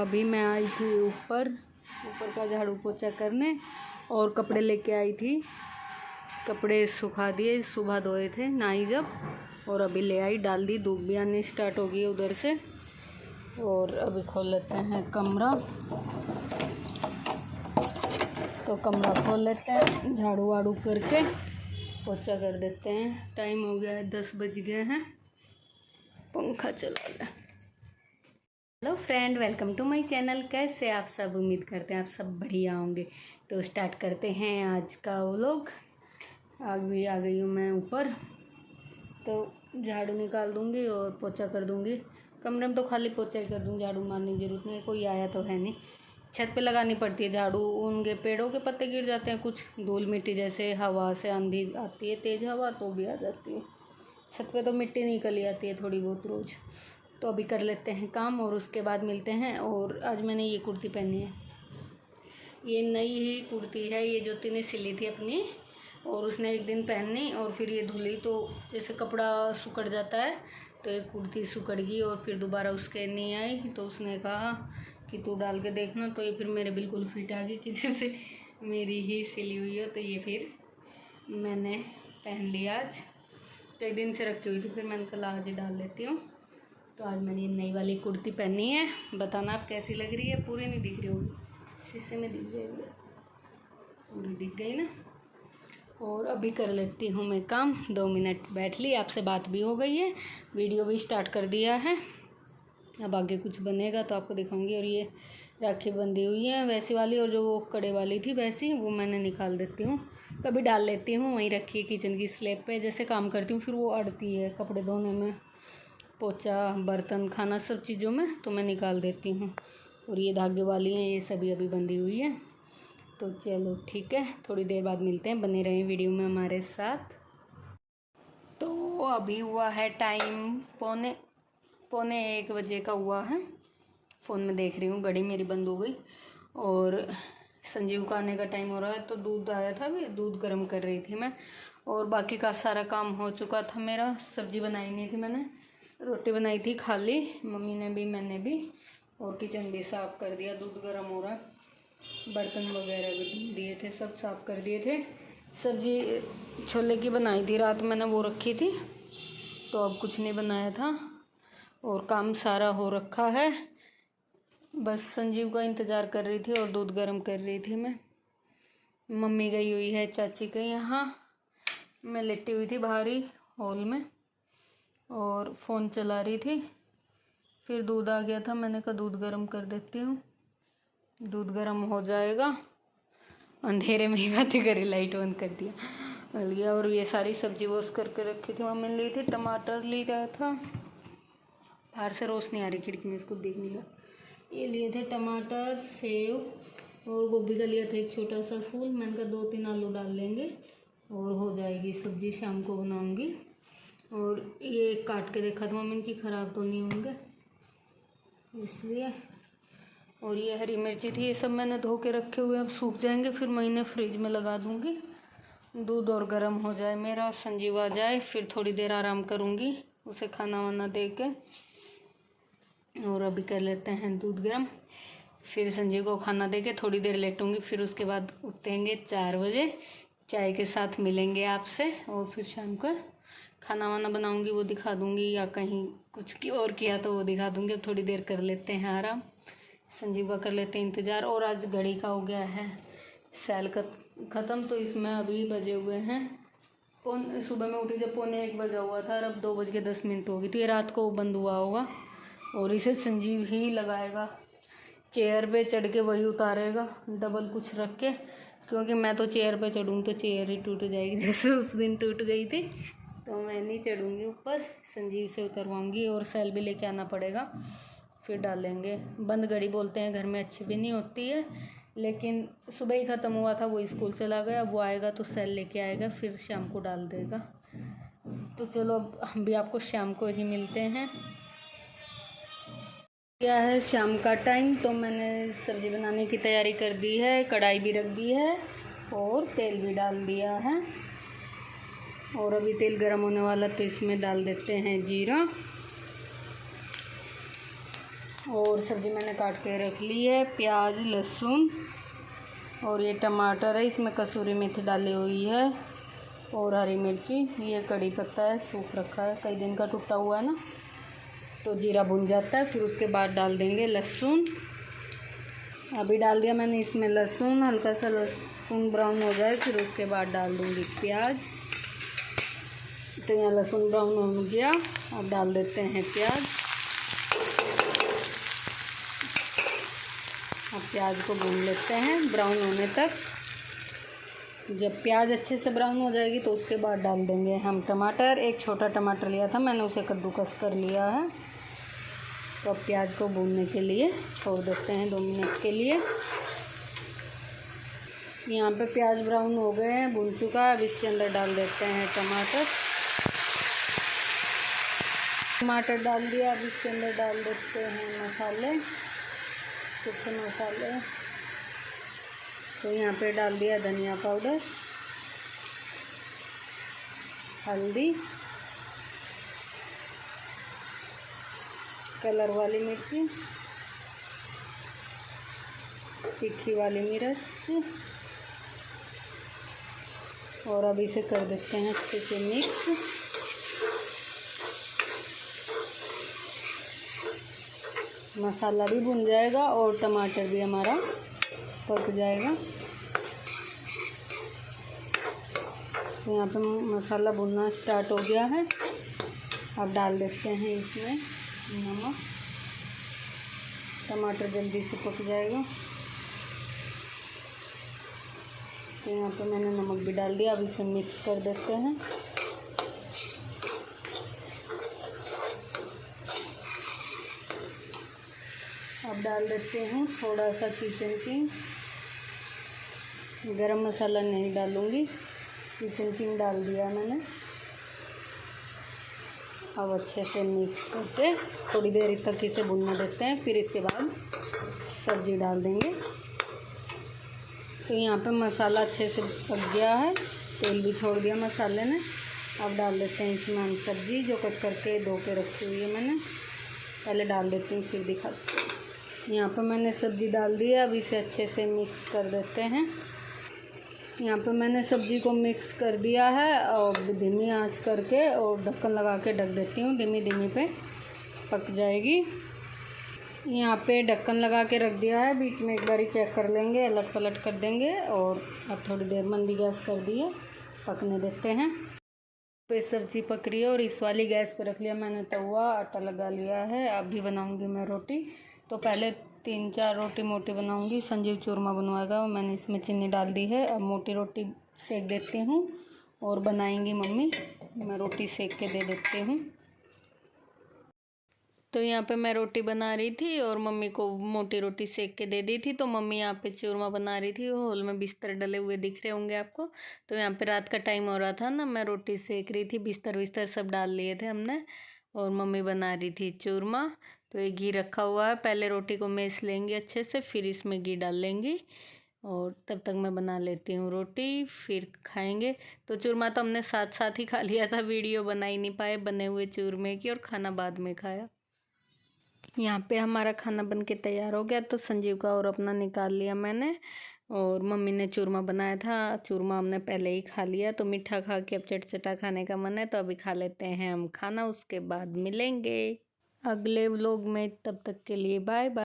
अभी मैं आई थी ऊपर का झाड़ू पोछा करने और कपड़े लेके आई थी। कपड़े सुखा दिए, सुबह धोए थे नहाई जब, और अभी ले आई, डाल दी। धूप भी आनी स्टार्ट हो गई उधर से। और अभी खोल लेते हैं कमरा, तो कमरा खोल लेते हैं, झाड़ू वाड़ू करके पोछा कर देते हैं। टाइम हो गया है 10 बज गए हैं। पंखा चला लें। Hello friend, welcome to my channel. कैसे आप सब? उम्मीद करते हैं आप सब बढ़िया होंगे। तो स्टार्ट करते हैं आज का व्लॉग। अभी आ गई हूँ मैं ऊपर, तो झाड़ू निकाल दूँगी और पोछा कर दूँगी। कमरे में तो खाली पोछा ही कर दूँगी, झाड़ू मारने की ज़रूरत नहीं, कोई आया तो है नहीं। छत पे लगानी पड़ती है झाड़ू, उनके पेड़ों के पत्ते गिर जाते हैं, कुछ धूल मिट्टी, जैसे हवा से आंधी आती है, तेज़ हवा, तो भी आ जाती है। छत पे तो मिट्टी निकल ही आती है थोड़ी बहुत रोज़। तो अभी कर लेते हैं काम और उसके बाद मिलते हैं। और आज मैंने ये कुर्ती पहनी है, ये नई ही कुर्ती है, ये ज्योति ने सिली थी अपनी, और उसने एक दिन पहनी और फिर ये धुली, तो जैसे कपड़ा सुकड़ जाता है तो एक कुर्ती सुकड़ गई और फिर दोबारा उसके नहीं आई। तो उसने कहा कि तू डाल के देखना, तो ये फिर मेरे बिल्कुल फिट आ गई कि जैसे मेरी ही सिली हुई हो। तो ये फिर मैंने पहन लिया आज। कई दिन से रखी हुई थी, फिर मैंने कहा आज डाल लेती हूँ। तो आज मैंने नई वाली कुर्ती पहनी है। बताना आप कैसी लग रही है। पूरी नहीं दिख रही होगी, शीशे में दिख जाएगी, पूरी दिख गई ना। और अभी कर लेती हूँ मैं काम। 2 मिनट बैठ ली, आपसे बात भी हो गई है, वीडियो भी स्टार्ट कर दिया है। अब आगे कुछ बनेगा तो आपको दिखाऊंगी। और ये राखी बंधी हुई है वैसी वाली, और जो वो कड़े वाली थी वैसी, वो मैंने निकाल देती हूँ, कभी डाल लेती हूँ, वहीं रखी है किचन की स्लैब पे। जैसे काम करती हूँ फिर वो अड़ती है कपड़े धोने में, पोछा, बर्तन, खाना, सब चीज़ों में, तो मैं निकाल देती हूँ। और ये धागे वाली हैं, ये सभी अभी बंधी हुई है। तो चलो ठीक है, थोड़ी देर बाद मिलते हैं, बने रहें वीडियो में हमारे साथ। तो अभी हुआ है टाइम पौने 1 बजे का हुआ है। फ़ोन में देख रही हूँ, घड़ी मेरी बंद हो गई। और संजीव का आने का टाइम हो रहा है, तो दूध आया था, भी दूध गर्म कर रही थी मैं। और बाकी का सारा काम हो चुका था मेरा। सब्ज़ी बनाई नहीं थी मैंने, रोटी बनाई थी खाली, मम्मी ने भी मैंने भी। और किचन भी साफ़ कर दिया, दूध गर्म हो रहा है, बर्तन वगैरह भी धुल दिए थे, सब साफ़ कर दिए थे। सब्ज़ी छोले की बनाई थी रात, मैंने वो रखी थी, तो अब कुछ नहीं बनाया था। और काम सारा हो रखा है, बस संजीव का इंतज़ार कर रही थी और दूध गर्म कर रही थी मैं। मम्मी गई हुई है चाची के यहाँ, मैं लेटी हुई थी बाहर ही हॉल में और फ़ोन चला रही थी। फिर दूध आ गया था, मैंने कहा दूध गर्म कर देती हूँ, दूध गर्म हो जाएगा। अंधेरे में ही बातें करी, लाइट बंद कर दिया। और ये सारी सब्ज़ी वॉश करके रखी थी, मम्मी ने ली थी। टमाटर ले गया था, बाहर से रोशनी आ रही खिड़की में, इसको देखने का। ये लिए थे टमाटर, सेव और गोभी का लिया था एक छोटा सा फूल। मैंने कहा 2-3 आलू डाल लेंगे और हो जाएगी सब्ज़ी, शाम को बनाऊंगी। और ये काट के देखा था मम्मी की, ख़राब तो नहीं होंगे इसलिए। और ये हरी मिर्ची थी, ये सब मैंने धो के रखे हुए, अब सूख जाएंगे, फिर मैं इन्हें फ्रिज में लगा दूँगी। दूध और गर्म हो जाए मेरा, संजीव आ जाए, फिर थोड़ी देर आराम करूँगी, उसे खाना वाना दे के। और अभी कर लेते हैं दूध गर्म, फिर संजीव को खाना दे के थोड़ी देर लेटूंगी। फिर उसके बाद उठेंगे 4 बजे, चाय के साथ मिलेंगे आपसे। और फिर शाम को खाना वाना बनाऊंगी, वो दिखा दूंगी, या कहीं कुछ और किया तो वो दिखा दूंगी। अब थोड़ी देर कर लेते हैं आराम, संजीव का कर लेते हैं इंतज़ार। और आज घड़ी का हो गया है सेल ख़त्म, तो इसमें अभी बजे हुए हैं सुबह में उठी जब 1:45 बजा हुआ था, और अब 2:10 हो गई। तो ये रात को बंद हुआ होगा, और इसे संजीव ही लगाएगा, चेयर पे चढ़ के वही उतारेगा, डबल कुछ रख के। क्योंकि मैं तो चेयर पे चढ़ूँ तो चेयर ही टूट जाएगी, जैसे उस दिन टूट गई थी। तो मैं नहीं चढ़ूँगी ऊपर, संजीव से उतरवाऊँगी। और सेल भी लेके आना पड़ेगा, फिर डालेंगे। बंद घड़ी बोलते हैं घर में अच्छी भी नहीं होती है, लेकिन सुबह ही ख़त्म हुआ था, वो स्कूल चला गया, वो आएगा तो सेल लेके आएगा, फिर शाम को डाल देगा। तो चलो अब हम भी आपको शाम को ही मिलते हैं। क्या है शाम का टाइम, तो मैंने सब्ज़ी बनाने की तैयारी कर दी है, कढ़ाई भी रख दी है और तेल भी डाल दिया है। और अभी तेल गर्म होने वाला, तो इसमें डाल देते हैं जीरा। और सब्ज़ी मैंने काट के रख ली है, प्याज, लहसुन और ये टमाटर है, इसमें कसूरी मेथी डाली हुई है और हरी मिर्ची। ये कड़ी पत्ता है, सूख रखा है, कई दिन का टूटा हुआ है ना, तो जीरा भुन जाता है। फिर उसके बाद डाल देंगे लहसुन। अभी डाल दिया मैंने इसमें लहसुन, हल्का सा लहसुन ब्राउन हो जाए फिर उसके बाद डाल दूँगी प्याज। तो यहाँ लहसुन ब्राउन हो गया, अब डाल देते हैं प्याज। अब प्याज को भून लेते हैं ब्राउन होने तक। जब प्याज अच्छे से ब्राउन हो जाएगी तो उसके बाद डाल देंगे हम टमाटर। एक छोटा टमाटर लिया था मैंने, उसे कद्दूकस कर लिया है। तो अब प्याज को भूनने के लिए छोड़ देते हैं 2 मिनट के लिए। यहाँ पे प्याज ब्राउन हो गए हैं, भून चुका है। अब इसके अंदर डाल देते हैं टमाटर। टमाटर डाल दिया, अब इसके अंदर डाल देते हैं मसाले, सूखे मसाले। तो यहाँ पे डाल दिया धनिया पाउडर, हल्दी, कलर वाली मिर्ची, तीखी वाली मिर्च, और अब इसे कर देते हैं अच्छे से मिक्स। मसाला भी भुन जाएगा और टमाटर भी हमारा पक जाएगा। तो यहाँ पे मसाला भुनना स्टार्ट हो गया है। अब डाल देते हैं इसमें नमक, टमाटर जल्दी से पक जाएगा। तो यहाँ पे मैंने नमक भी डाल दिया। अब इसे मिक्स कर देते हैं। अब डाल देते हैं थोड़ा सा किचन किंग। गरम मसाला नहीं डालूँगी, किचन किंग डाल दिया मैंने। अब अच्छे से मिक्स करके थोड़ी देर तक इसे भुनने देते हैं, फिर इसके बाद सब्ज़ी डाल देंगे। तो यहाँ पे मसाला अच्छे से पक गया है, तेल भी छोड़ दिया मसाले ने। अब डाल देते हैं इसमें हम सब्ज़ी जो कट करके धो के रखी हुई है मैंने। पहले डाल देती हूँ फिर दिखाती हूँ। यहाँ पे मैंने सब्ज़ी डाल दी है। अब इसे अच्छे से मिक्स कर देते हैं। यहाँ पे मैंने सब्ज़ी को मिक्स कर दिया है और धीमी आंच करके और ढक्कन लगा के ढक देती हूँ। धीमी धीमी पे पक जाएगी। यहाँ पे ढक्कन लगा के रख दिया है। बीच में एक बारी चेक कर लेंगे, अलट पलट कर देंगे और अब थोड़ी देर मंदी गैस कर दी है, पकने देते हैं। पे सब्ज़ी पक रही है और इस वाली गैस पे रख लिया मैंने तवा, आटा लगा लिया है। अभी बनाऊँगी मैं रोटी। तो पहले 3-4 रोटी मोटी बनाऊंगी। संजीव चूरमा बनवाएगा, मैंने इसमें चीनी डाल दी है। अब मोटी रोटी सेक देती हूँ और बनाएंगी मम्मी। मैं रोटी सेक के दे देती हूँ। तो यहाँ पे मैं रोटी बना रही थी और मम्मी को मोटी रोटी सेक के दे दी थी। तो मम्मी यहाँ पे चूरमा बना रही थी। हॉल में बिस्तर डले हुए दिख रहे होंगे आपको। तो यहाँ पे रात का टाइम हो रहा था ना, मैं रोटी सेक रही थी, बिस्तर विस्तर सब डाल लिए थे हमने और मम्मी बना रही थी चूरमा। तो ये घी रखा हुआ है, पहले रोटी को मेस लेंगे अच्छे से, फिर इसमें घी डाल लेंगी और तब तक मैं बना लेती हूँ रोटी, फिर खाएंगे। तो चूरमा तो हमने साथ साथ ही खा लिया था, वीडियो बना ही नहीं पाए बने हुए चूरमे की, और खाना बाद में खाया। यहाँ पे हमारा खाना बन के तैयार हो गया। तो संजीव का और अपना निकाल लिया मैंने, और मम्मी ने चूरमा बनाया था, चूरमा हमने पहले ही खा लिया। तो मीठा खा के अब चटचटा खाने का मन है, तो अभी खा लेते हैं हम खाना, उसके बाद मिलेंगे अगले व्लॉग में। तब तक के लिए बाय बाय।